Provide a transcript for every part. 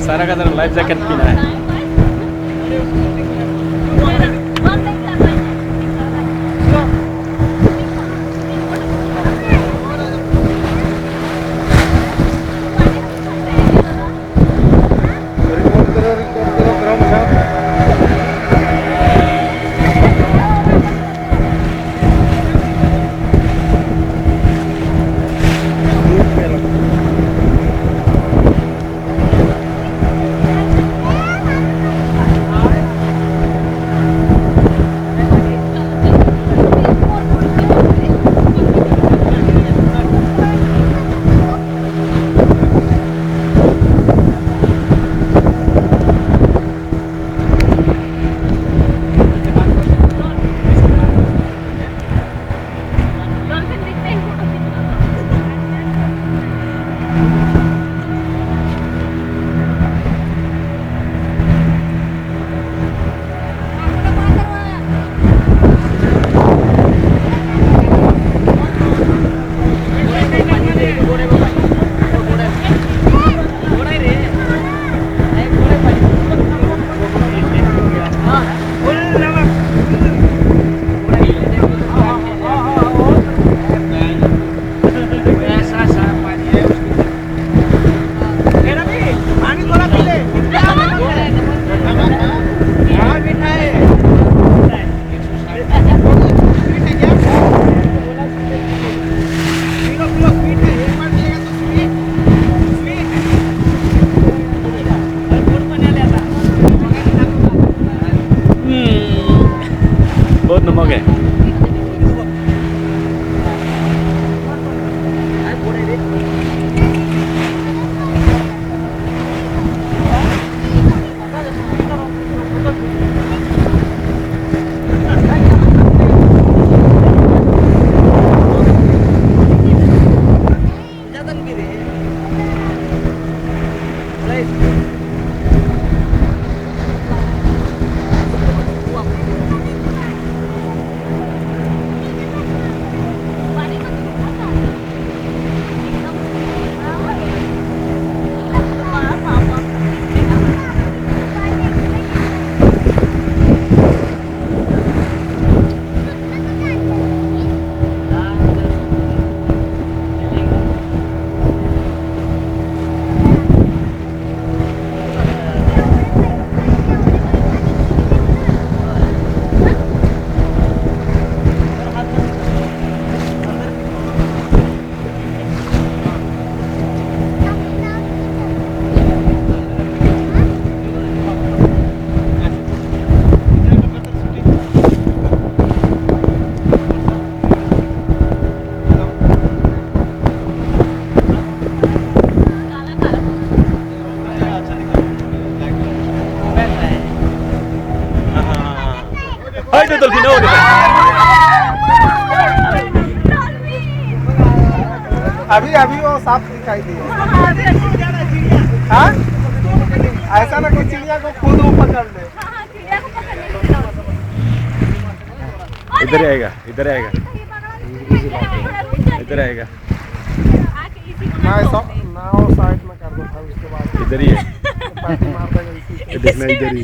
सारा का तरह लाइफ जैकेट पहना है। बहुत नमक है। अभी अभी वो साफ दिखाई दिया। हाँ? ऐसा ना कि चिड़िया को खुद वो पकड़ ले। इधर आएगा, इधर आएगा, इधर आएगा। ना साइड इधर ही है पार्टी मार देगा इसी ये देखना इधर ही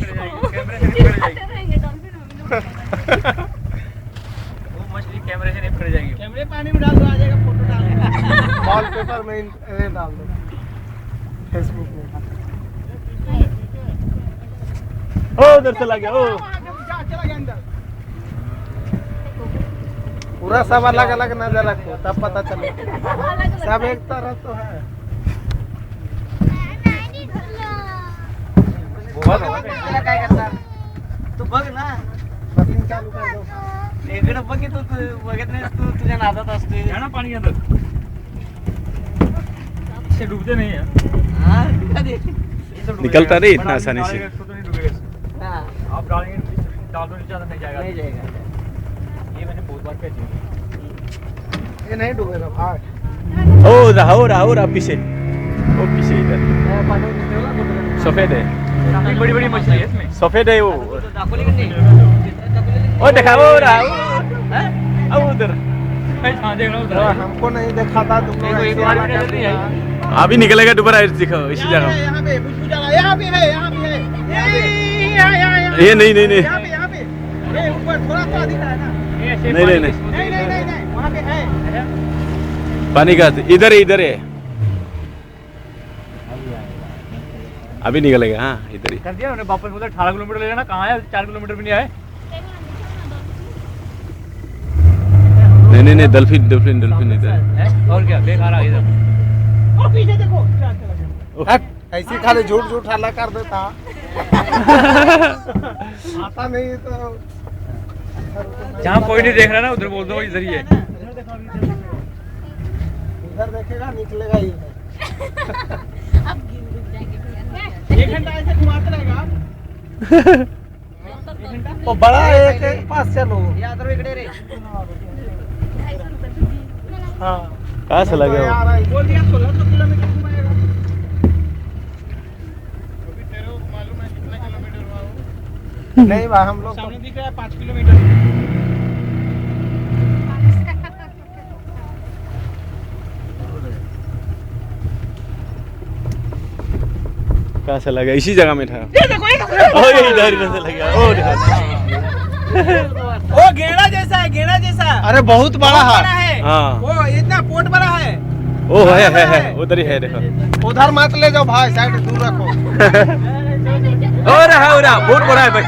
वो मछली कैमरे से नहीं पकड़ जाएगी। कैमरे पानी में डाल दो, आ जाएगा, फोटो डाल दो, वॉलपेपर में डाल दो, फेसबुक में। ओ उधर चला गया ओ चला गया अंदर। पूरा सब अलग अलग नजर रखो तब पता चले, सब एक तरह तो है। काय करणार तू बघ ना, बटिंग चालू कर दो। इकडे बघ की तू बघत नाही, तू तुझ्या नादात असते ना पाणी अंदर से डूबते नहीं है। हाँ निकलता नहीं इतना आसानी से हाँ आप डालेंगे, डाल दो नीचे, नहीं जाएगा, नहीं जाएगा। ये मैंने बहुत बार कह दिया, ये नहीं डूबेगा भाई। ओ रहा पीछे, ओ पीछे इधर सफेद है, बड़ी बड़ी मछली है इसमें, सफेद है वो। दाखवली की नहीं, ओ देखा वो रहा अब उधर हाँ देख रहा हूँ उधर। हमको नहीं देखा था, तुम लोग एक ऐसे बार आना भी कर नजर नहीं दिया। आई। अभी निकलेगा दोबारा दिखो इसी जगह। यहाँ पे बुझ जाएगा, यहाँ पे है, यहाँ पे है, ये नहीं यहाँ पे, ये ऊपर थोड़ा सा दिख रहा है ना। नहीं नहीं, वहाँ पे है। पानी का इधर है अभी निकलेगा। हाँ इधर ही। कर दिया उन्होंने वापस, उधर 18 किलोमीटर ले जाना, कहाँ है 4 किलोमीटर भी नहीं आए। नहीं डल्फिन इधर। और क्या देख आ रहा है इधर। पीछे देखो, हट, ऐसे खाली झूठ हल्ला कर देता। आता नहीं तो जहाँ कोई नहीं देख रहा ना उधर बोल दो इधर ही है। उधर देखेगा निकलेगा ही। एक घंटा ऐसे घुमाते रहेगा। तो बड़ा एक पास चलो। हाँ कहाँ से लगे हो? बोल दिया 1600 किलोमीटर घुमाएगा। नहीं भाई, हम लोग सामने दिख रहा है 5 किलोमीटर। कहाँ से लगा? इसी जगह में था। ओ ये इधर से लगा। ओ गेड़ा जैसा है, गेड़ा जैसा। अरे बहुत बड़ा है। हाँ वो इतना पोट बड़ा है। ओ है उधर ही है देखो। उधर मत ले जाओ भाई, साइड दूर रखो। हो रहा बहुत बड़ा है भाई।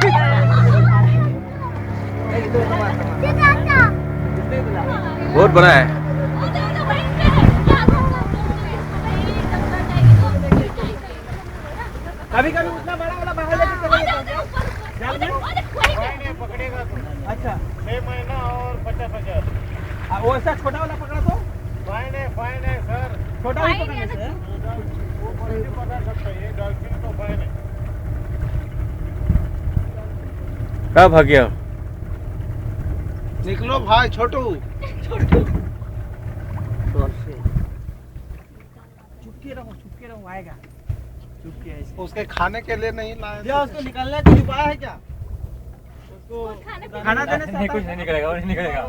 बहुत बड़ा है। कभी उतना बड़ा वाला बाहर लेके चले जाते हैं। पकड़ेगा तो। अच्छा 6 महीना और 50,000। वो ऐसा छोटा वाला पकड़ा तो फाइन है सर। छोटा ही पकड़ने से वो बड़े नहीं पकड़ सकता, ये डॉल्फिन तो फाइन है। कहाँ भाग गया? निकलो भाई छोटू। चुपके रहो आएगा। उसके खाने के लिए नहीं लाए। उसको निकलने को छुपाया है क्या? उसको खाना देने से नहीं, कुछ नहीं निकलेगा, और नहीं निकलेगा।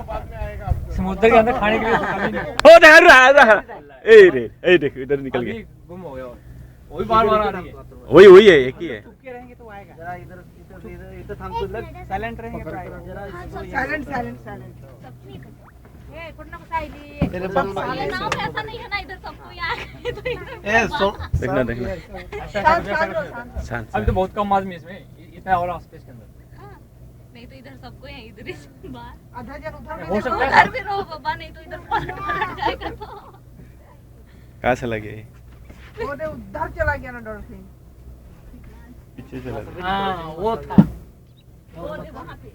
समुद्र के अंदर खाने के लिए कमी नहीं। ओ रहा ए देखो इधर निकल अभी गया। गुम हो गया, वही बार आ रही है। वही है, एक ही है। चुपके रहेंगे तो आएगा। जरा इधर थम तो लग, साइलेंट रहेंगे तो आएगा। जरा साइलेंट। तेरे बम नाम ऐसा नहीं है ना, इधर सबको यार तो देखना शांत अभी तो बहुत कम आदमी इसमें, इतना और स्पेस के अंदर। नहीं तो इधर सबको है, इधर ही बाहर आधा जन उधर हो सकता है। घर में रहो बाबा, नहीं तो इधर पलट जाएगा। तो कहाँ से लगे? वो उधर चला गया ना डॉल्फिन। पीछे से लगे। हाँ वो था। वो दे वहाँ पे,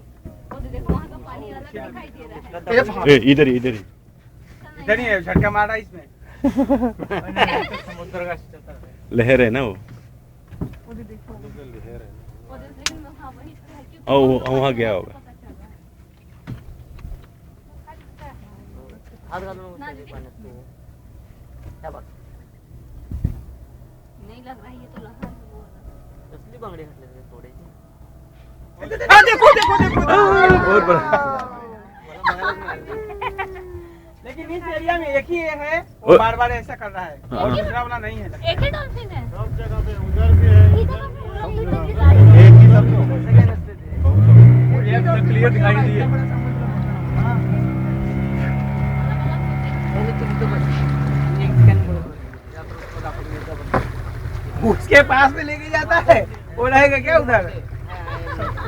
वो दे देखो वहाँ का पानी अलग दिखाई दे रहा है। इधर ही इधर ही है, झटका मारा इसमें। समुद्र का चलता है। लहर है ना वो। वो दे देखो, वो दे लेकिन वहाँ वही है क्योंकि ओ वहाँ गया होगा। ना दीदी नहीं लग रहा है, ये तो लग रहा है वो असली बांगडे घातले थोडे। देखो बहुत बड़ा। लेकिन इस एरिया में एक ही है, वो बार बार ऐसा कर रहा है, और दूसरा वाला नहीं है। एक ही डॉल्फिन है। सब जगह पे उधर भी है, एक ही क्लियर दिखाई दी है। उसके पास में लेके जाता है, वो रहेगा क्या उधर?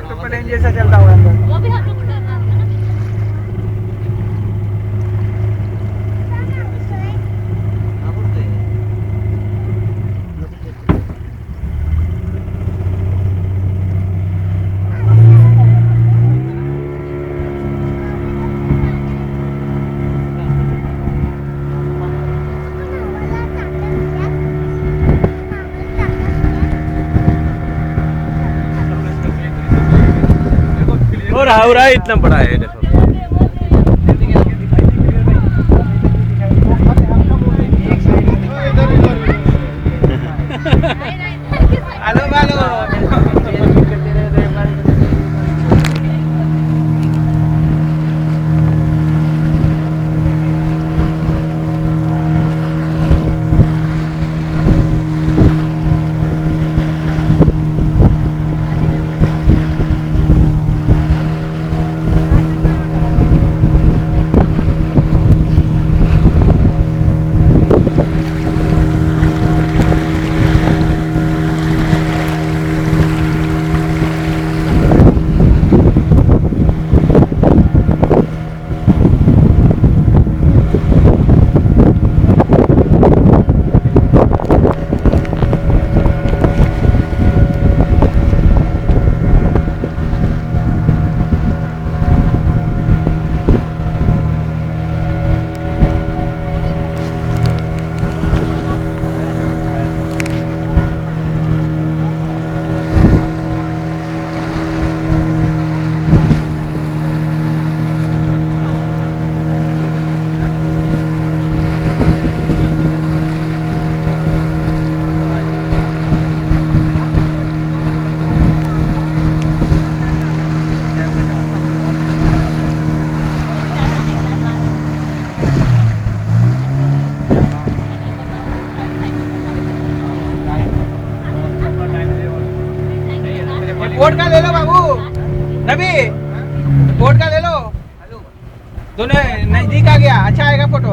तो प्लेन जैसा चलता हुआ अंदर। वो भी हम लोग डर रहा है ना। हो रहा है, इतना बड़ा है देखो। Hello hello. बोर्ड का ले लो बाबू, रवि बोर्ड का ले लो। दोनों नजदीक आ गया, अच्छा आएगा फोटो।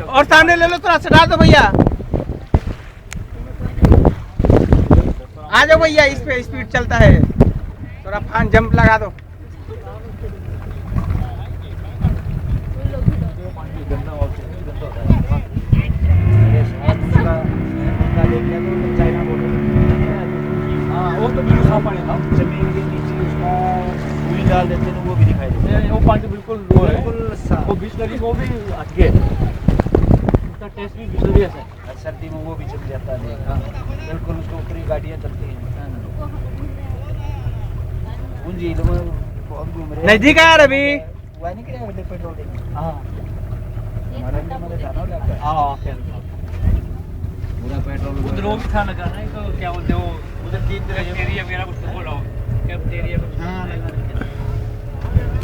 और सामने ले लो, थोड़ा सटा दो भैया। आ जाओ भैया, इस पे स्पीड चलता है, थोड़ा फान जंप लगा दो। वो तो बिल्कुल साफ पानी था, जमीन के नीचे उसका पूरी डाल देते हैं, वो भी दिखाई देता है। वो पानी बिल्कुल वो है, बिल्कुल साफ। वो बिस्लरी वो भी हटके उसका टेस्ट भी बिस्लरी ऐसा है। और सर्दी में वो भी चल जाता है। हाँ, बिल्कुल उसके ऊपर ही गाड़ियाँ चलती हैं। उन झीलों में बहुत घूम रहे हैं। नजदीक आया रवि। हुआ नहीं क्या पेट्रोल डेंगी? हाँ हमारे लिए मैंने जाना होगा। हाँ, पूरा पेट्रोल उधर वो भी था लगा ना, तो क्या बोलते हो उधर 3 तरह एरिया वगैरह कुछ तो बोला हो कैफेटेरिया कुछ। हाँ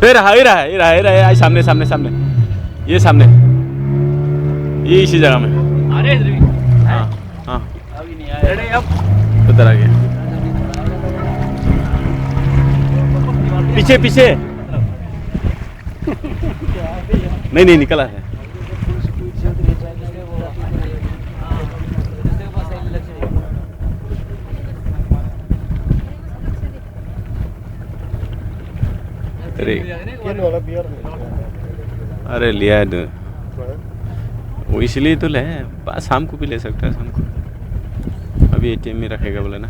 ये रहा ये रहा ये रहा ये रहा, सामने सामने सामने, ये सामने, ये इसी जगह में। अरे इधर भी हाँ हाँ, अभी नहीं आया। अरे अब उधर आ गया, पीछे पीछे। नहीं नहीं, निकला है। अरे अरे लिया है तो वो इसलिए तो ले, शाम को भी ले सकता है, शाम को। अभी एटीएम में रखेगा बोले ना।